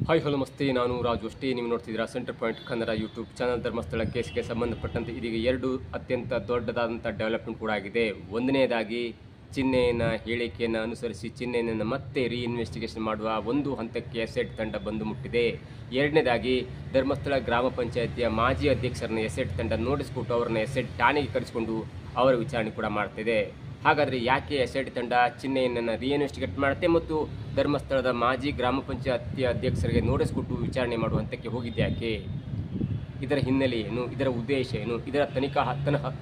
Hi hello ನಮಸ್ತೆ, ನಾನು ರಾಜು ಅಷ್ಟೇ. ನೀವು ನೋಡ್ತಿದ್ದೀರಾ center point Kannada YouTube channel. Dharmasthala ಕೇಸ್ಗೆ ಸಂಬಂಧಪಟ್ಟಂತೆ ಇದೀಗ ಎರಡು ಅತ್ಯಂತ ದೊಡ್ಡದಾದಂಥ ಡೆವಲಪ್ಮೆಂಟ್ ಕೂಡ ಆಗಿದೆ. ಒಂದನೇದಾಗಿ ಚಿನ್ನೆಯನ ಹೇಳಿಕೆಯನ್ನು ಅನುಸರಿಸಿ ಚಿನ್ನೆಯನ್ನು ಮತ್ತೆ ರೀಇನ್ವೆಸ್ಟಿಗೇಷನ್ ಮಾಡುವ ಒಂದು ಹಂತಕ್ಕೆ ಎಸೆಟ್ ತಂಡ ಬಂದು ಮುಟ್ಟಿದೆ. ಎರಡನೇದಾಗಿ ಧರ್ಮಸ್ಥಳ ಗ್ರಾಮ ಪಂಚಾಯಿತಿಯ ಮಾಜಿ ಅಧ್ಯಕ್ಷರನ್ನ ಎಸೆಟ್ ತಂಡ ನೋಟಿಸ್ ಕೊಟ್ಟು ಅವರನ್ನು ಎಸೆಟ್ ಠಾಣೆಗೆ ಕರೆಸಿಕೊಂಡು ಅವರ ವಿಚಾರಣೆ ಕೂಡ ಮಾಡ್ತಿದೆ. ಹಾಗಾದರೆ ಯಾಕೆ ಎಸೆಟ್ ತಂಡ ಚಿನ್ನೆಯನ್ನ ರೀಇನ್ವೆಸ್ಟಿಗೇಟ್ ಮಾಡುತ್ತೆ ಮತ್ತು ಧರ್ಮಸ್ಥಳದ ಮಾಜಿ ಗ್ರಾಮ ಪಂಚಾಯತಿ ಅಧ್ಯಕ್ಷರಿಗೆ ನೋಟಿಸ್ ಕೊಟ್ಟು ವಿಚಾರಣೆ ಮಾಡುವ ಹಂತಕ್ಕೆ ಹೋಗಿದ್ದೆ ಯಾಕೆ? ಇದರ ಹಿನ್ನೆಲೆ ಏನು? ಇದರ ಉದ್ದೇಶ ಏನು? ಇದರ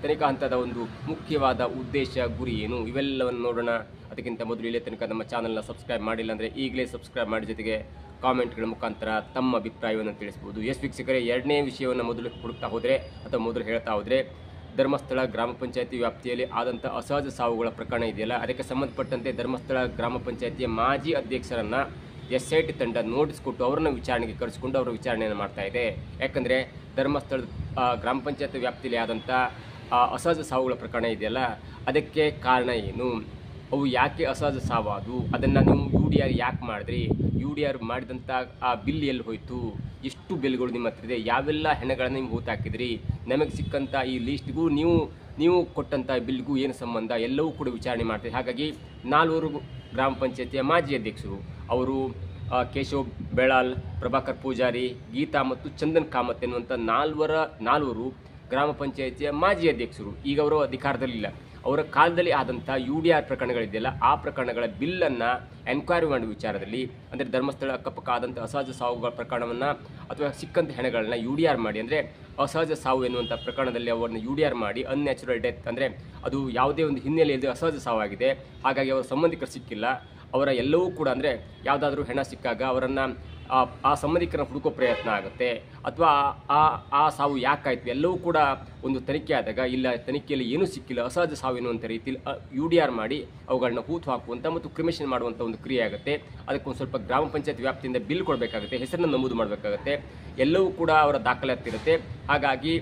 ತನಿಖಾ ಹಂತದ ಒಂದು ಮುಖ್ಯವಾದ ಉದ್ದೇಶ, ಗುರಿ ಏನು? ಇವೆಲ್ಲವನ್ನು ನೋಡೋಣ. ಅದಕ್ಕಿಂತ ಮೊದಲು ಇಲ್ಲೇ ತನಕ ನಮ್ಮ ಚಾನಲ್ನ ಸಬ್ಸ್ಕ್ರೈಬ್ ಮಾಡಿಲ್ಲ ಅಂದರೆ ಈಗಲೇ ಸಬ್ಸ್ಕ್ರೈಬ್ ಮಾಡಿ, ಜೊತೆಗೆ ಕಾಮೆಂಟ್ಗಳ ಮುಖಾಂತರ ತಮ್ಮ ಅಭಿಪ್ರಾಯವನ್ನು ತಿಳಿಸ್ಬೋದು. ವೀಕ್ಷಕರೇ, ಎರಡನೇ ವಿಷಯವನ್ನು ಮೊದಲು ಹುಡುಕ್ತಾ ಹೋದರೆ ಅಥವಾ ಮೊದಲು ಹೇಳ್ತಾ ಹೋದರೆ, ಧರ್ಮಸ್ಥಳ ಗ್ರಾಮ ಪಂಚಾಯತಿ ವ್ಯಾಪ್ತಿಯಲ್ಲಿ ಆದಂಥ ಅಸಹಜ ಸಾವುಗಳ ಪ್ರಕರಣ ಇದೆಯಲ್ಲ, ಅದಕ್ಕೆ ಸಂಬಂಧಪಟ್ಟಂತೆ ಧರ್ಮಸ್ಥಳ ಗ್ರಾಮ ಪಂಚಾಯತಿಯ ಮಾಜಿ ಅಧ್ಯಕ್ಷರನ್ನು ಎಸ್ಐಟಿ ತಂಡ ನೋಟಿಸ್ ಕೊಟ್ಟು ಅವರನ್ನು ವಿಚಾರಣೆಗೆ ಕರೆಸಿಕೊಂಡು ಅವರ ವಿಚಾರಣೆಯನ್ನು ಮಾಡ್ತಾ ಇದೆ. ಯಾಕಂದರೆ ಧರ್ಮಸ್ಥಳದ ಗ್ರಾಮ ಪಂಚಾಯತಿ ವ್ಯಾಪ್ತಿಯಲ್ಲಿ ಆದಂಥ ಅಸಹಜ ಸಾವುಗಳ ಪ್ರಕರಣ ಇದೆಯಲ್ಲ, ಅದಕ್ಕೆ ಕಾರಣ ಏನು? ಅವು ಯಾಕೆ ಅಸಹಜ ಸಾವಾದವು? ಅದನ್ನು ನೀವು UDR ಯಾಕೆ ಮಾಡಿದ್ರಿ? UDR ಮಾಡಿದಂಥ ಆ ಬಿಲ್ ಎಲ್ಲಿ ಹೋಯಿತು? ಎಷ್ಟು ಬಿಲ್ಗಳು ನಿಮ್ಮ ಹತ್ರ ಇದೆ? ಯಾವೆಲ್ಲ ಹೆಣಗಳನ್ನು ನೀವು ಹೂತಾಕಿದ್ರಿ? ನಮಗೆ ಸಿಕ್ಕಂಥ ಈ ಲೀಸ್ಟ್ಗೂ ನೀವು ಕೊಟ್ಟಂಥ ಬಿಲ್ಗೂ ಏನು ಸಂಬಂಧ? ಎಲ್ಲವೂ ಕೂಡ ವಿಚಾರಣೆ ಮಾಡ್ತೀವಿ. ಹಾಗಾಗಿ 4 ಗ್ರಾಮ ಪಂಚಾಯತಿಯ ಮಾಜಿ ಅಧ್ಯಕ್ಷರು, ಅವರು ಕೇಶವ್ ಬೆಳಾಲ್, ಪ್ರಭಾಕರ್ ಪೂಜಾರಿ, ಗೀತಾ ಮತ್ತು ಚಂದನ್ ಕಾಮತ್ ಎನ್ನುವಂಥ 4 ಗ್ರಾಮ ಪಂಚಾಯತಿಯ ಮಾಜಿ ಅಧ್ಯಕ್ಷರು ಈಗ ಅವರು ಅಧಿಕಾರದಲ್ಲಿಲ್ಲ. ಅವರ ಕಾಲದಲ್ಲಿ ಆದಂಥ UDR ಪ್ರಕರಣಗಳಿದೆಯಲ್ಲ, ಆ ಪ್ರಕರಣಗಳ ಬಿಲ್ಲನ್ನು ಎನ್ಕ್ವೈರಿ ಮಾಡುವ ವಿಚಾರದಲ್ಲಿ, ಅಂದರೆ ಧರ್ಮಸ್ಥಳ ಅಕ್ಕಪಕ್ಕ ಆದಂಥ ಅಸಹಜ ಸಾವುಗಳ ಪ್ರಕರಣವನ್ನು ಅಥವಾ ಸಿಕ್ಕಂಥ ಹೆಣಗಳನ್ನ UDR ಮಾಡಿ, ಅಂದರೆ ಅಸಹಜ ಸಾವು ಎನ್ನುವಂಥ ಪ್ರಕರಣದಲ್ಲಿ ಅವರನ್ನು UDR ಮಾಡಿ ಅನ್ಯಾಚುರಲ್ ಡೆತ್, ಅಂದರೆ ಅದು ಯಾವುದೇ ಒಂದು ಹಿನ್ನೆಲೆಯಲ್ಲಿ ಅಸಹಜ ಸಾವಾಗಿದೆ, ಹಾಗಾಗಿ ಅವರ ಸಂಬಂಧಿಕರು ಸಿಕ್ಕಿಲ್ಲ, ಅವರ ಎಲ್ಲವೂ ಕೂಡ, ಅಂದರೆ ಯಾವುದಾದ್ರೂ ಹೆಣ ಸಿಕ್ಕಾಗ ಅವರನ್ನು ಆ ಸಂಬಂಧಿಕರನ್ನು ಹುಡುಕೋ ಪ್ರಯತ್ನ ಆಗುತ್ತೆ, ಅಥವಾ ಆ ಸಾವು ಯಾಕಾಯಿತು ಎಲ್ಲವೂ ಕೂಡ ಒಂದು ತನಿಖೆ ಆದಾಗ ಇಲ್ಲ, ತನಿಖೆಯಲ್ಲಿ ಏನೂ ಸಿಕ್ಕಿಲ್ಲ, ಅಸಹಜ ಸಾವು ಎನ್ನುವಂಥ ರೀತಿಯಲ್ಲಿ UDR ಮಾಡಿ ಅವುಗಳನ್ನ ಹೂತು ಹಾಕುವಂಥ ಮತ್ತು ಕ್ರಿಮೇಷನ್ ಮಾಡುವಂಥ ಒಂದು ಕ್ರಿಯೆ ಆಗುತ್ತೆ. ಅದಕ್ಕೊಂದು ಸ್ವಲ್ಪ ಗ್ರಾಮ ಪಂಚಾಯತ್ ವ್ಯಾಪ್ತಿಯಿಂದ ಬಿಲ್ ಕೊಡಬೇಕಾಗುತ್ತೆ, ಹೆಸರನ್ನು ನಮೂದು ಮಾಡಬೇಕಾಗುತ್ತೆ, ಎಲ್ಲವೂ ಕೂಡ ಅವರ ದಾಖಲಾತಿರುತ್ತೆ. ಹಾಗಾಗಿ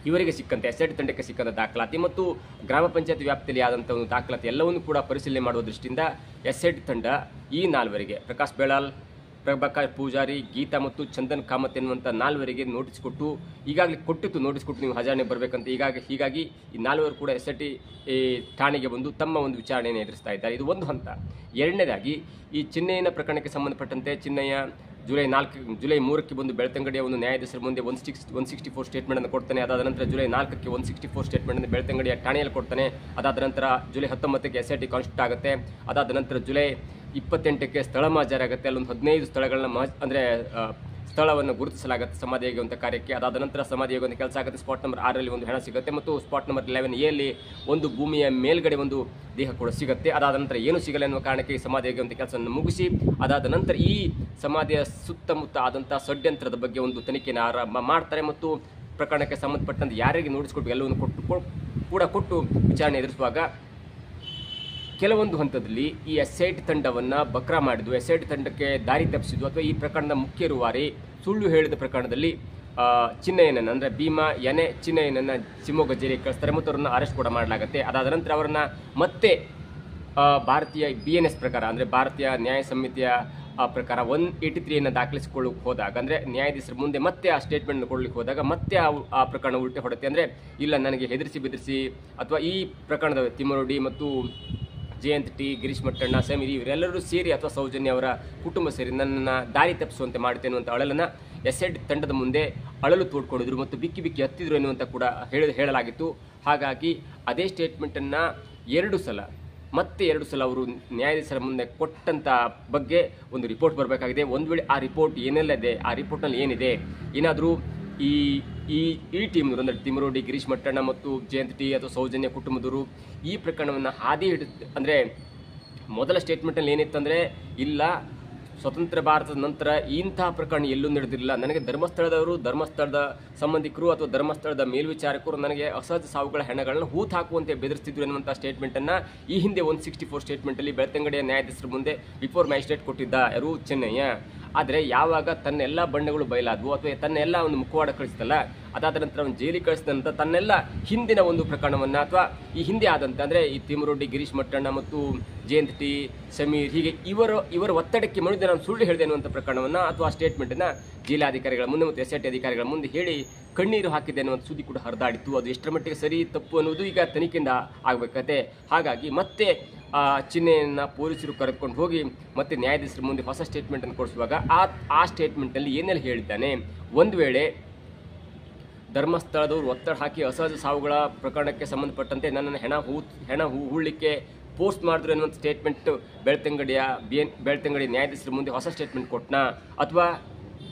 ಇವರಿಗೆ ಸಿಕ್ಕಂತೆ ಎಸ್ಐಟಿ ತಂಡಕ್ಕೆ ಸಿಕ್ಕಂಥ ದಾಖಲಾತಿ ಮತ್ತು ಗ್ರಾಮ ಪಂಚಾಯತ್ ವ್ಯಾಪ್ತಿಯಲ್ಲಿ ಆದಂಥ ಒಂದು ದಾಖಲಾತಿ ಎಲ್ಲವನ್ನು ಕೂಡ ಪರಿಶೀಲನೆ ಮಾಡುವ ದೃಷ್ಟಿಯಿಂದ ಎಸ್ಐಟಿ ತಂಡ ಈ 4 ಪ್ರಕಾಶ್ ಬೆಳಾಲ್, ಪ್ರಭಾಕರ್ ಪೂಜಾರಿ, ಗೀತಾ ಮತ್ತು ಚಂದನ್ ಕಾಮತ್ ಎನ್ನುವಂಥ 4 ನೋಟಿಸ್ ಕೊಟ್ಟು, ಈಗಾಗಲೇ ಕೊಟ್ಟಿತ್ತು ನೋಟಿಸ್ ಕೊಟ್ಟು ನೀವು ಹಜಾರಣೆ ಬರಬೇಕಂತ. ಹೀಗಾಗಿ ಈ 4 ಕೂಡ ಎಸ್ಐಟಿ ಠಾಣೆಗೆ ಬಂದು ತಮ್ಮ ಒಂದು ವಿಚಾರಣೆಯನ್ನು ಎದುರಿಸ್ತಾ ಇದ್ದಾರೆ. ಇದು ಒಂದು ಹಂತ. ಎರಡನೇದಾಗಿ, ಈ ಚಿನ್ನಯ್ಯನ ಪ್ರಕರಣಕ್ಕೆ ಸಂಬಂಧಪಟ್ಟಂತೆ ಚಿನ್ನಯ್ಯ ಜುಲೈ 3ಕ್ಕೆ ಬಂದು ಬೆಳ್ತಂಗಡಿಯ ಒಂದು ನ್ಯಾಯಾಧೀಶರ ಮುಂದೆ 164 ಸ್ಟೇಟ್ಮೆಂಟನ್ನು ಕೊಡ್ತಾನೆ. ಅದಾದ ನಂತರ ಜುಲೈ 4ಕ್ಕೆ 164 ಸ್ಟೇಟ್ಮೆಂಟನ್ನು ಬೆಳ್ತಂಗಡಿಯ ಠಾಣೆಯಲ್ಲಿ ಕೊಡ್ತಾನೆ. ಅದಾದ ನಂತರ ಜುಲೈ 19ಕ್ಕೆ ಎಸ್ಐಟಿ ಕಾನ್ಸ್ಟಿಟ್ಯೂಟ್ ಆಗುತ್ತೆ. ಅದಾದ ನಂತರ ಜುಲೈ 28ಕ್ಕೆ ಸ್ಥಳ ಮಹಾಜರಾಗುತ್ತೆ. ಅಲ್ಲೊಂದು 15 ಸ್ಥಳಗಳನ್ನ ಅಂದರೆ ಸ್ಥಳವನ್ನು ಗುರುತಿಸಲಾಗುತ್ತೆ ಸಮಾಧಿ ಆಗುವಂಥ ಕಾರ್ಯಕ್ಕೆ. ಅದಾದ ನಂತರ ಸಮಾಧಿ ಆಗುವಂಥ ಕೆಲಸ ಆಗುತ್ತೆ. ಸ್ಪಾಟ್ ನಂಬರ್ 6ರಲ್ಲಿ ಒಂದು ಹೆಣ ಸಿಗುತ್ತೆ ಮತ್ತು ಸ್ಪಾಟ್ ನಂಬರ್ 11A ಒಂದು ಭೂಮಿಯ ಮೇಲ್ಗಡೆ ಒಂದು ದೇಹ ಕೂಡ ಸಿಗುತ್ತೆ. ಅದಾದ ನಂತರ ಏನು ಸಿಗಲ್ಲ ಎನ್ನುವ ಕಾರಣಕ್ಕೆ ಈ ಸಮಾಧಿ ಆಗುವಂಥ ಕೆಲಸವನ್ನು ಮುಗಿಸಿ, ಅದಾದ ನಂತರ ಈ ಸಮಾಧಿಯ ಸುತ್ತಮುತ್ತ ಆದಂಥ ಷಡ್ಯಂತ್ರದ ಬಗ್ಗೆ ಒಂದು ತನಿಖೆಯನ್ನು ಆರಂಭ ಮಾಡ್ತಾರೆ ಮತ್ತು ಪ್ರಕರಣಕ್ಕೆ ಸಂಬಂಧಪಟ್ಟಂತೆ ಯಾರಿಗೆ ನೋಟಿಸ್ ಕೊಟ್ಟು ಎಲ್ಲವನ್ನು ಕೊಟ್ಟು ವಿಚಾರಣೆ ಎದುರಿಸುವಾಗ ಕೆಲವೊಂದು ಹಂತದಲ್ಲಿ ಈ ಎಸ್ಐಟಿ ತಂಡವನ್ನು ಬಕ್ರಾ ಮಾಡಿದ್ದು, ಎಸ್ಐಟಿ ತಂಡಕ್ಕೆ ದಾರಿ ತಪ್ಪಿಸಿದ್ದು, ಅಥವಾ ಈ ಪ್ರಕರಣದ ಮುಖ್ಯ ರೂವಾರಿ ಸುಳ್ಳು ಹೇಳಿದ ಪ್ರಕರಣದಲ್ಲಿ ಚಿನ್ನಯ್ಯನನ್ನು, ಅಂದರೆ ಭೀಮಾ ಎನೆ ಚಿನ್ನಯ್ಯನನ್ನು ಶಿವಮೊಗ್ಗ ಜೈಲಿಗೆ ಕಳಿಸ್ತಾರೆ ಮತ್ತು ಅವರನ್ನು ಅರೆಸ್ಟ್ ಕೂಡ ಮಾಡಲಾಗುತ್ತೆ. ಅದಾದ ನಂತರ ಅವರನ್ನು ಮತ್ತೆ ಭಾರತೀಯ BNS ಪ್ರಕಾರ, ಅಂದರೆ ಭಾರತೀಯ ನ್ಯಾಯ ಸಮಿತಿಯ ಪ್ರಕಾರ 183 ದಾಖಲಿಸಿಕೊಳ್ಳಕ್ಕೆ ಹೋದಾಗ, ಅಂದರೆ ನ್ಯಾಯಾಧೀಶರ ಮುಂದೆ ಮತ್ತೆ ಆ ಸ್ಟೇಟ್ಮೆಂಟ್ ಕೊಡಲಿಕ್ಕೆ ಹೋದಾಗ ಮತ್ತೆ ಆ ಪ್ರಕರಣ ಉಲ್ಟೆ ಹೊಡುತ್ತೆ. ಅಂದರೆ ಇಲ್ಲ, ನನಗೆ ಬೆದರಿಸಿ ಅಥವಾ ಈ ಪ್ರಕರಣದ ತಿಮ್ಮರೋಡಿ ಮತ್ತು ಜಯಂತ್ ಟಿ, ಗಿರೀಶ್ ಮಟ್ಟಣ್ಣ, ಸಮೀರ್ ಇವರೆಲ್ಲರೂ ಸೇರಿ ಅಥವಾ ಸೌಜನ್ಯ ಅವರ ಕುಟುಂಬ ಸೇರಿ ನನ್ನನ್ನು ದಾರಿ ತಪ್ಪಿಸುವಂತೆ ಮಾಡುತ್ತೇನೆ ಅನ್ನುವಂಥ ಅಳಲನ್ನು ಎಸ್ಐಟಿ ತಂಡದ ಮುಂದೆ ಅಳಲು ತೋಡ್ಕೊಂಡಿದ್ರು ಮತ್ತು ಬಿಕ್ಕಿ ಹತ್ತಿದ್ರು ಎನ್ನುವಂಥ ಕೂಡ ಹೇಳಲಾಗಿತ್ತು. ಹಾಗಾಗಿ ಅದೇ ಸ್ಟೇಟ್ಮೆಂಟನ್ನು 2 ಸಲ ಅವರು ನ್ಯಾಯಾಧೀಶರ ಮುಂದೆ ಕೊಟ್ಟಂಥ ಬಗ್ಗೆ ಒಂದು ರಿಪೋರ್ಟ್ ಬರಬೇಕಾಗಿದೆ. ಒಂದು ವೇಳೆ ಆ ರಿಪೋರ್ಟ್ ಏನೆಲ್ಲ ಇದೆ, ಆ ರಿಪೋರ್ಟ್ನಲ್ಲಿ ಏನಿದೆ, ಏನಾದರೂ ಈ ಟೀಮ್ನವರು, ಅಂದರೆ ತಿಮ್ಮರೋಡಿ, ಗಿರೀಶ್ ಮಟ್ಟಣ್ಣ ಮತ್ತು ಜಯಂತ್ ಟಿ ಅಥವಾ ಸೌಜನ್ಯ ಕುಟುಂಬದವರು ಈ ಪ್ರಕರಣವನ್ನು ಅಂದರೆ ಮೊದಲ ಸ್ಟೇಟ್ಮೆಂಟಲ್ಲಿ ಏನಿತ್ತಂದರೆ, ಇಲ್ಲ, ಸ್ವತಂತ್ರ ಭಾರತದ ನಂತರ ಇಂತಹ ಪ್ರಕರಣ ಎಲ್ಲೂ ನಡೆದಿರಲಿಲ್ಲ, ನನಗೆ ಧರ್ಮಸ್ಥಳದ ಸಂಬಂಧಿಕರು ಅಥವಾ ಧರ್ಮಸ್ಥಳದ ಮೇಲ್ವಿಚಾರಕರು ನನಗೆ ಅಸಹಜ ಸಾವುಗಳ ಹೆಣಗಳನ್ನು ಹೂತು ಹಾಕುವಂತೆ ಬೆದರಿಸ್ತಿದ್ರು ಎನ್ನುವಂಥ ಸ್ಟೇಟ್ಮೆಂಟನ್ನು ಈ ಹಿಂದೆ 164 ಸ್ಟೇಟ್ಮೆಂಟಲ್ಲಿ ಬೆಳ್ತಂಗಡಿಯ ನ್ಯಾಯಾಧೀಶರ ಮುಂದೆ ಬಿಫೋರ್ ಮ್ಯಾಜಿಸ್ಟ್ರೇಟ್ ಕೊಟ್ಟಿದ್ದ ಯಾರು? ಚೆನ್ನಯ್ಯ. ಆದರೆ ಯಾವಾಗ ತನ್ನೆಲ್ಲ ಬಣ್ಣಗಳು ಬಯಲಾದವು ಅಥವಾ ತನ್ನೆಲ್ಲ ಒಂದು ಮುಖವಾಡ ಕಳಿಸ್ತಲ್ಲ, ಅದಾದ ನಂತರ ಅವನು ಜೈಲಿಗೆ ಕಳಿಸಿದ ನಂತರ ತನ್ನೆಲ್ಲ ಹಿಂದಿನ ಒಂದು ಪ್ರಕರಣವನ್ನು ಅಥವಾ ಈ ಹಿಂದೆ ಆದಂಥ ಅಂದರೆ ಈ ತಿಮ್ಮರೊಡ್ಡಿ, ಗಿರೀಶ್ ಮಟ್ಟಣ್ಣ ಮತ್ತು ಜಯಂತ್ ಟಿ, ಸಮೀರ್ ಹೀಗೆ ಇವರ ಒತ್ತಡಕ್ಕೆ ಮಣಿದ ನಾನು ಸುಳ್ಳು ಹೇಳಿದೆ ಅನ್ನುವಂಥ ಪ್ರಕರಣವನ್ನು ಅಥವಾ ಸ್ಟೇಟ್ಮೆಂಟನ್ನು ಜಿಲ್ಲಾಧಿಕಾರಿಗಳ ಮುಂದೆ ಮತ್ತು SIT ಅಧಿಕಾರಿಗಳ ಮುಂದೆ ಹೇಳಿ ಕಣ್ಣೀರು ಹಾಕಿದೆ ಅನ್ನುವಂಥ ಸುದ್ದಿ ಕೂಡ ಹರಿದಾಡಿತ್ತು. ಅದು ಎಷ್ಟರ ಮಟ್ಟಿಗೆ ಸರಿ ತಪ್ಪು ಅನ್ನೋದು ಈಗ ತನಿಖೆಯಿಂದ ಆಗಬೇಕತ್ತೆ. ಹಾಗಾಗಿ ಮತ್ತೆ ಚಿಹ್ನೆಯನ್ನು ಪೊಲೀಸರು ಕರೆದುಕೊಂಡು ಹೋಗಿ ಮತ್ತೆ ನ್ಯಾಯಾಧೀಶರ ಮುಂದೆ ಹೊಸ ಸ್ಟೇಟ್ಮೆಂಟನ್ನು ಕೊಡಿಸುವಾಗ ಆ ಸ್ಟೇಟ್ಮೆಂಟಲ್ಲಿ ಏನೆಲ್ಲ ಹೇಳಿದ್ದಾನೆ, ಒಂದು ವೇಳೆ ಧರ್ಮಸ್ಥಳದವರು ಒತ್ತಡ ಹಾಕಿ ಅಸಹಜ ಸಾವುಗಳ ಪ್ರಕರಣಕ್ಕೆ ಸಂಬಂಧಪಟ್ಟಂತೆ ನನ್ನನ್ನು ಹೆಣ ಹೂಳಲಿಕ್ಕೆ ಪೋಸ್ಟ್ ಮಾಡಿದ್ರು ಅನ್ನುವಂಥ ಸ್ಟೇಟ್ಮೆಂಟ್ ಬೆಳ್ತಂಗಡಿ ನ್ಯಾಯಾಧೀಶರ ಮುಂದೆ ಹೊಸ ಸ್ಟೇಟ್ಮೆಂಟ್ ಕೊಟ್ಟನಾ, ಅಥವಾ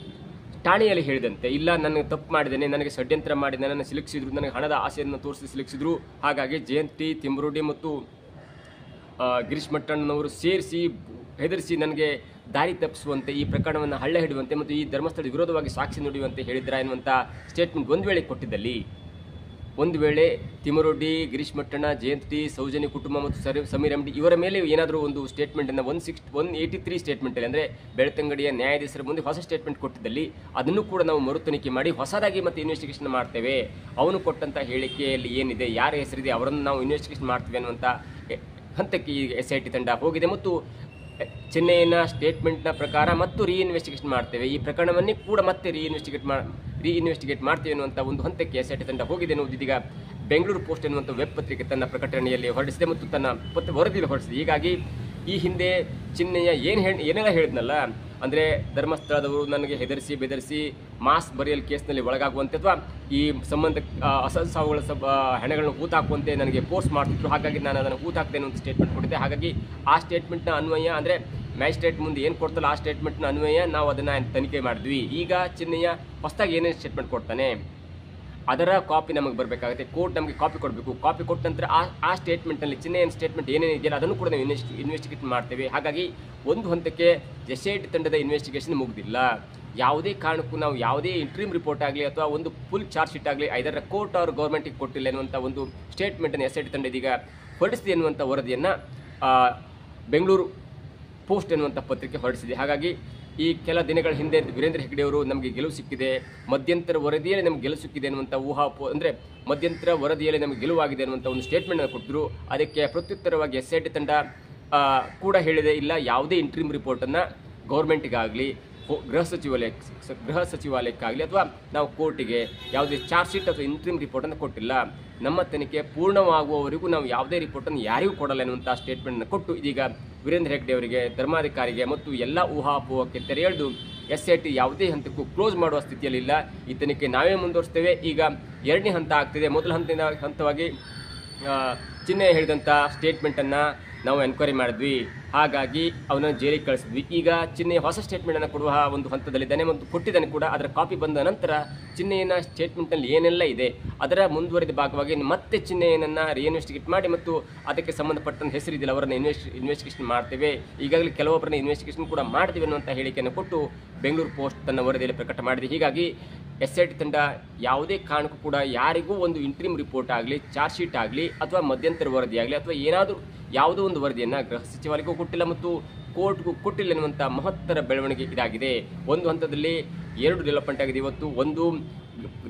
ಠಾಣೆಯಲ್ಲಿ ಹೇಳಿದಂತೆ ಇಲ್ಲ ನನಗೆ ತಪ್ಪು ಮಾಡಿದ್ದೇನೆ, ನನಗೆ ಷಡ್ಯಂತ್ರ ಮಾಡಿ ನನ್ನನ್ನು ಸಿಲುಕಿಸಿದ್ರು, ನನಗೆ ಹಣದ ಆಸೆಯನ್ನು ತೋರಿಸಿ ಸಿಲುಕಿಸಿದ್ರು, ಹಾಗಾಗಿ ಜಯಂತ್ ಟಿ, ತಿಮ್ಮರೊಡ್ಡಿ ಮತ್ತು ಗಿರೀಶ್ ಮಟ್ಟಣ್ಣನವರು ಸೇರಿಸಿ ಹೆದರಿಸಿ ನನಗೆ ದಾರಿ ತಪ್ಪಿಸುವಂತೆ ಈ ಪ್ರಕರಣವನ್ನು ಹಳ್ಳ ಹಿಡಿಯುವಂತೆ ಮತ್ತು ಈ ಧರ್ಮಸ್ಥಳ ವಿರೋಧವಾಗಿ ಸಾಕ್ಷಿ ನುಡಿಯುವಂತೆ ಹೇಳಿದ್ರ ಎನ್ನುವಂಥ ಸ್ಟೇಟ್ಮೆಂಟ್ ಒಂದು ವೇಳೆ ಕೊಟ್ಟಿದ್ದಲ್ಲಿ, ಒಂದು ವೇಳೆ ತಿಮ್ಮರೊಡ್ಡಿ, ಗಿರೀಶ್ ಮಟ್ಟಣ್ಣ, ಜಯಂತ್ ಟಿ, ಸೌಜನ್ಯ ಕುಟುಂಬ ಮತ್ತು ಸಮೀರ್ MD ಇವರ ಮೇಲೆ ಏನಾದರೂ ಒಂದು ಸ್ಟೇಟ್ಮೆಂಟನ್ನು 183 ಸ್ಟೇಟ್ಮೆಂಟಲ್ಲಿ ಅಂದರೆ ಬೆಳ್ತಂಗಡಿಯ ನ್ಯಾಯಾಧೀಶರ ಮುಂದೆ ಹೊಸ ಸ್ಟೇಟ್ಮೆಂಟ್ ಕೊಟ್ಟಿದ್ದಲ್ಲಿ ಅದನ್ನು ಕೂಡ ನಾವು ಮರುತನಿಖೆ ಮಾಡಿ ಹೊಸದಾಗಿ ಮತ್ತೆ ಇನ್ವೆಸ್ಟಿಗೇಷನ್ ಮಾಡ್ತೇವೆ. ಅವನು ಕೊಟ್ಟಂಥ ಹೇಳಿಕೆಯಲ್ಲಿ ಏನಿದೆ, ಯಾರ ಹೆಸರಿದೆ ಅವರನ್ನು ನಾವು ಇನ್ವೆಸ್ಟಿಗೇಷನ್ ಮಾಡ್ತೇವೆ ಅನ್ನುವಂಥ ಹಂತಕ್ಕೆ ಈ SIT ತಂಡ ಹೋಗಿದೆ ಮತ್ತು ಚೆನ್ನೈನ ಸ್ಟೇಟ್ಮೆಂಟ್ನ ಪ್ರಕಾರ ಮತ್ತು ರೀಇನ್ವೆಸ್ಟಿಗೇಷನ್ ಮಾಡ್ತೇವೆ, ಈ ಪ್ರಕರಣವನ್ನೇ ಕೂಡ ಮತ್ತೆ ರೀಇನ್ವೆಸ್ಟಿಗೇಟ್ ಮಾಡ್ತೇವೆ ಅನ್ನುವಂಥ ಒಂದು ಹಂತಕ್ಕೆ SIT ತಂಡ ಹೋಗಿದೆ ಅನ್ನೋದು ಇದೀಗ ಬೆಂಗಳೂರು ಪೋಸ್ಟ್ ಎನ್ನುವಂಥ ವೆಬ್ ಪತ್ರಿಕೆ ತನ್ನ ಪ್ರಕಟಣೆಯಲ್ಲಿ ಹೊರಡಿಸಿದೆ ಮತ್ತು ತನ್ನ ವರದಿಯಲ್ಲಿ ಹೊರಡಿಸಿದೆ. ಹೀಗಾಗಿ ಈ ಹಿಂದೆ ಚಿನ್ನಯ್ಯ ಏನೆಲ್ಲ ಹೇಳಿದ್ನಲ್ಲ, ಅಂದರೆ ಧರ್ಮಸ್ಥಳದವರು ನನಗೆ ಹೆದರಿಸಿ ಬೆದರಿಸಿ ಮಾಸ್ ಬರಿಯಲ್ ಕೇಸ್ನಲ್ಲಿ ಒಳಗಾಗುವಂತೆ ಅಥವಾ ಈ ಸಂಬಂಧ ಅಸಹಜ ಸಾವುಗಳ ಹೆಣಗಳನ್ನು ಹೂತಾಕುವಂತೆ ನನಗೆ ಪೋಸ್ಟ್ ಮಾಡ್ತಿದ್ರು, ಹಾಗಾಗಿ ನಾನು ಅದನ್ನು ಹೂತಾಕ್ತೇನೆ ಅಂತ ಸ್ಟೇಟ್ಮೆಂಟ್ ಕೊಟ್ಟಿದ್ದೆ. ಹಾಗಾಗಿ ಆ ಸ್ಟೇಟ್ಮೆಂಟ್ನ ಅನ್ವಯ ಅಂದರೆ ಮ್ಯಾಜಿಸ್ಟ್ರೇಟ್ ಮುಂದೆ ಏನು ಕೊಡ್ತಲ್ಲ ಆ ಸ್ಟೇಟ್ಮೆಂಟ್ನ ಅನ್ವಯ ನಾವು ಅದನ್ನು ತನಿಖೆ ಮಾಡಿದ್ವಿ. ಈಗ ಚಿನ್ನಯ್ಯ ಹೊಸದಾಗಿ ಏನೇನು ಸ್ಟೇಟ್ಮೆಂಟ್ ಕೊಡ್ತಾನೆ ಅದರ ಕಾಪಿ ನಮಗೆ ಬರಬೇಕಾಗುತ್ತೆ, ಕೋರ್ಟ್ ನಮಗೆ ಕಾಪಿ ಕೊಡಬೇಕು. ಕಾಪಿ ಕೊಟ್ಟ ನಂತರ ಆ ಸ್ಟೇಟ್ಮೆಂಟ್ನಲ್ಲಿ ಚಿನ್ನಯ್ಯನ ಸ್ಟೇಟ್ಮೆಂಟ್ ಏನೇನಿದೆಯಲ್ಲ ಅದನ್ನು ಕೂಡ ನಾವು ಇನ್ವೆಸ್ಟಿಗೇಟ್ ಮಾಡ್ತೇವೆ. ಹಾಗಾಗಿ ಒಂದು ಹಂತಕ್ಕೆ SIT ತಂಡದ ಇನ್ವೆಸ್ಟಿಗೇಷನ್ ಮುಗಿದಿಲ್ಲ. ಯಾವುದೇ ಕಾರಣಕ್ಕೂ ನಾವು ಯಾವುದೇ ಇಂಟ್ರೀಮ್ ರಿಪೋರ್ಟ್ ಆಗಲಿ ಅಥವಾ ಒಂದು ಫುಲ್ ಚಾರ್ಜ್ ಶೀಟ್ ಆಗಲಿ ಐದರ ಕೋರ್ಟ್ ಅವರು ಗೌರ್ಮೆಂಟಿಗೆ ಕೊಟ್ಟಿಲ್ಲ ಎನ್ನುವಂಥ ಒಂದು ಸ್ಟೇಟ್ಮೆಂಟನ್ನು SIT ತಂಡ ಇದೀಗ ಹೊರಡಿಸಿದೆ ಎನ್ನುವಂಥ ವರದಿಯನ್ನು ಬೆಂಗಳೂರು ಪೋಸ್ಟ್ ಎನ್ನುವಂಥ ಪತ್ರಿಕೆ ಹೊರಡಿಸಿದೆ. ಹಾಗಾಗಿ ಈ ಕೆಲ ದಿನಗಳ ಹಿಂದೆ ವೀರೇಂದ್ರ ಹೆಗ್ಗಡೆ ಅವರು ನಮಗೆ ಗೆಲುವು ಸಿಕ್ಕಿದೆ, ಮಧ್ಯಂತರ ವರದಿಯಲ್ಲಿ ನಮಗೆ ಗೆಲುವು ಸಿಕ್ಕಿದೆ ಅನ್ನುವಂಥ ಅಂದರೆ ಮಧ್ಯಂತರ ವರದಿಯಲ್ಲಿ ನಮಗೆ ಗೆಲುವಾಗಿದೆ ಅನ್ನುವಂಥ ಒಂದು ಸ್ಟೇಟ್ಮೆಂಟನ್ನು ಕೊಟ್ಟಿದ್ರು. ಅದಕ್ಕೆ ಪ್ರತ್ಯುತ್ತರವಾಗಿ SIT ತಂಡ ಕೂಡ ಹೇಳಿದೆ, ಇಲ್ಲ ಯಾವುದೇ ಇಂಟ್ರೀಮ್ ರಿಪೋರ್ಟನ್ನು ಗೌರ್ಮೆಂಟಿಗಾಗಲಿ ಗೃಹ ಸಚಿವಾಲಯಕ್ಕಾಗಲಿ ಅಥವಾ ನಾವು ಕೋರ್ಟಿಗೆ ಯಾವುದೇ ಚಾರ್ಜ್ ಶೀಟ್ ಅಥವಾ ಇಂಟ್ರೀಮ್ ರಿಪೋರ್ಟನ್ನು ಕೊಟ್ಟಿಲ್ಲ, ನಮ್ಮ ತನಿಖೆ ಪೂರ್ಣವಾಗುವವರೆಗೂ ನಾವು ಯಾವುದೇ ರಿಪೋರ್ಟನ್ನು ಯಾರಿಗೂ ಕೊಡಲ್ಲ ಎನ್ನುವಂಥ ಸ್ಟೇಟ್ಮೆಂಟನ್ನು ಕೊಟ್ಟು ಇದೀಗ ವೀರೇಂದ್ರ ಹೆಗ್ಗಡೆ ಅವರಿಗೆ, ಧರ್ಮಾಧಿಕಾರಿಗೆ ಮತ್ತು ಎಲ್ಲ ಊಹಾಪೋಹಕ್ಕೆ ತೆರೆ ಎಳೆದು SIT ಯಾವುದೇ ಹಂತಕ್ಕೂ ಕ್ಲೋಸ್ ಮಾಡುವ ಸ್ಥಿತಿಯಲ್ಲಿಲ್ಲ. ಈ ತನಿಖೆ ನಾವೇ ಮುಂದುವರಿಸ್ತೇವೆ. ಈಗ ಎರಡನೇ ಹಂತ ಆಗ್ತಿದೆ. ಮೊದಲ ಹಂತವಾಗಿ ಚಿನ್ನಯ್ಯ ಹೇಳಿದಂಥ ಸ್ಟೇಟ್ಮೆಂಟನ್ನು ನಾವು ಎನ್ಕ್ವೈರಿ ಮಾಡಿದ್ವಿ, ಹಾಗಾಗಿ ಅವನನ್ನು ಜೈಲಿಗೆ ಕಳಿಸಿದ್ವಿ. ಈಗ ಚಿನ್ನಯ್ಯ ಹೊಸ ಸ್ಟೇಟ್ಮೆಂಟನ್ನು ಕೊಡುವ ಒಂದು ಹಂತದಲ್ಲಿದ್ದಾನೆ ಮತ್ತು ಕೊಟ್ಟಿದ್ದಾನೆ ಕೂಡ. ಅದರ ಕಾಪಿ ಬಂದ ನಂತರ ಚಿನ್ನಯ್ಯನ ಸ್ಟೇಟ್ಮೆಂಟ್ನಲ್ಲಿ ಏನೆಲ್ಲ ಇದೆ ಅದರ ಮುಂದುವರಿದ ಭಾಗವಾಗಿ ಮತ್ತೆ ಚಿನ್ನಯ್ಯನನ್ನು ರೀಇನ್ವೆಸ್ಟಿಗೇಟ್ ಮಾಡಿ ಮತ್ತು ಅದಕ್ಕೆ ಸಂಬಂಧಪಟ್ಟಂಥ ಹೆಸರಿದೆಯಲ್ಲ ಅವರನ್ನು ಇನ್ವೆಸ್ಟಿಗೇಷನ್ ಮಾಡ್ತೇವೆ, ಈಗಾಗಲೇ ಕೆಲವೊಬ್ಬರನ್ನ ಇನ್ವೆಸ್ಟಿಗೇಷನ್ ಕೂಡ ಮಾಡ್ತೇವೆ ಅನ್ನುವಂಥ ಹೇಳಿಕೆಯನ್ನು ಕೊಟ್ಟು ಬೆಂಗಳೂರು ಪೋಸ್ಟ್ ತನ್ನ ವರದಿಯಲ್ಲಿ ಪ್ರಕಟ ಮಾಡಿದೆ. ಹೀಗಾಗಿ SIT ತಂಡ ಯಾವುದೇ ಕಾರಣಕ್ಕೂ ಕೂಡ ಯಾರಿಗೂ ಒಂದು ಇಂಟ್ರೀಮ್ ರಿಪೋರ್ಟ್ ಆಗಲಿ, ಚಾರ್ಜ್ ಶೀಟ್ ಆಗಲಿ ಅಥವಾ ಮಧ್ಯಂತರ ವರದಿ ಆಗಲಿ ಅಥವಾ ಯಾವುದೋ ಒಂದು ವರದಿಯನ್ನು ಗೃಹ ಸಚಿವಾಲಯಕ್ಕೂ ಕೊಟ್ಟಿಲ್ಲ ಮತ್ತು ಕೋರ್ಟ್ಗೂ ಕೊಟ್ಟಿಲ್ಲ ಎನ್ನುವಂಥ ಮಹತ್ತರ ಬೆಳವಣಿಗೆ ಇದಾಗಿದೆ. ಒಂದು ಹಂತದಲ್ಲಿ 2 ಡೆವಲಪ್ಮೆಂಟ್ ಆಗಿದೆ. ಇವತ್ತು ಒಂದು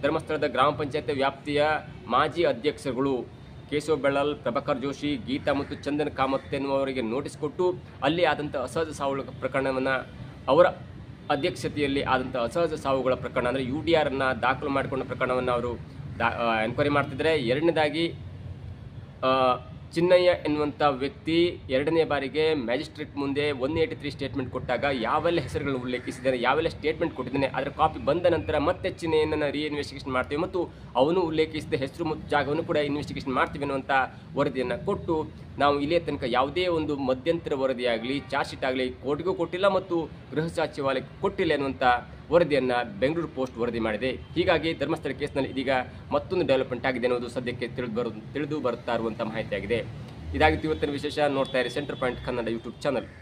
ಧರ್ಮಸ್ಥಳದ ಗ್ರಾಮ ಪಂಚಾಯತ್ ವ್ಯಾಪ್ತಿಯ ಮಾಜಿ ಅಧ್ಯಕ್ಷರುಗಳು ಕೇಶವ ಬೆಳ್ಳಾಲ್, ಪ್ರಭಾಕರ್ ಜೋಶಿ, ಗೀತಾ ಮತ್ತು ಚಂದನ್ ಕಾಮತ್ ಎನ್ನುವವರಿಗೆ ನೋಟಿಸ್ ಕೊಟ್ಟು ಅಲ್ಲಿ ಆದಂಥ ಅಸಹಜ ಸಾವುಗಳ ಪ್ರಕರಣವನ್ನು ಅವರ ಅಧ್ಯಕ್ಷತೆಯಲ್ಲಿ ಆದಂಥ ಅಸಹಜ ಸಾವುಗಳ ಪ್ರಕರಣ ಅಂದರೆ UDR ದಾಖಲು ಮಾಡಿಕೊಂಡ ಪ್ರಕರಣವನ್ನು ಅವರು ಎನ್ಕ್ವೈರಿ ಮಾಡ್ತಿದ್ದಾರೆ. ಎರಡನೇದಾಗಿ ಚಿನ್ನಯ್ಯ ಎನ್ನುವಂಥ ವ್ಯಕ್ತಿ ಎರಡನೇ ಬಾರಿಗೆ ಮ್ಯಾಜಿಸ್ಟ್ರೇಟ್ ಮುಂದೆ 183 ಸ್ಟೇಟ್ಮೆಂಟ್ ಕೊಟ್ಟಾಗ ಯಾವೆಲ್ಲ ಹೆಸರುಗಳನ್ನು ಉಲ್ಲೇಖಿಸಿದ್ದಾನೆ, ಯಾವೆಲ್ಲ ಸ್ಟೇಟ್ಮೆಂಟ್ ಕೊಟ್ಟಿದ್ದಾನೆ ಅದರ ಕಾಪಿ ಬಂದ ನಂತರ ಮತ್ತೆ ಚಿನ್ನಯ್ಯನನ್ನು ರೀಇನ್ವೆಸ್ಟಿಗೇಷನ್ ಮಾಡ್ತೀವಿ ಮತ್ತು ಅವನು ಉಲ್ಲೇಖಿಸಿದ ಹೆಸರು ಮತ್ತು ಜಾಗವನ್ನು ಕೂಡ ಇನ್ವೆಸ್ಟಿಗೇಷನ್ ಮಾಡ್ತೀವಿ ಅನ್ನುವಂಥ ವರದಿಯನ್ನು ಕೊಟ್ಟು ನಾವು ಇಲ್ಲಿಯ ತನಕ ಯಾವುದೇ ಒಂದು ಮಧ್ಯಂತರ ವರದಿಯಾಗಲಿ, ಚಾರ್ಜ್ ಶೀಟ್ ಆಗಲಿ ಕೋರ್ಟ್ಗೂ ಕೊಟ್ಟಿಲ್ಲ ಮತ್ತು ಗೃಹ ಸಚಿವಾಲಯಕ್ಕೆ ಕೊಟ್ಟಿಲ್ಲ ಎನ್ನುವಂಥ ವರದಿಯನ್ನು ಬೆಂಗಳೂರು ಪೋಸ್ಟ್ ವರದಿ ಮಾಡಿದೆ. ಹೀಗಾಗಿ ಧರ್ಮಸ್ಥಳ ಕೇಸ್ನಲ್ಲಿ ಇದೀಗ ಮತ್ತೊಂದು ಡೆವಲಪ್ಮೆಂಟ್ ಆಗಿದೆ ಅನ್ನೋದು ಸದ್ಯಕ್ಕೆ ತಿಳಿದು ಬರುತ್ತಾ ಇರುವಂಥ ಮಾಹಿತಿಯಾಗಿದೆ. ಇದಾಗಿತ್ತು ಇವತ್ತಿನ ವಿಶೇಷ. ನೋಡ್ತಾ ಇರಿ centre point Kannada YouTube channel.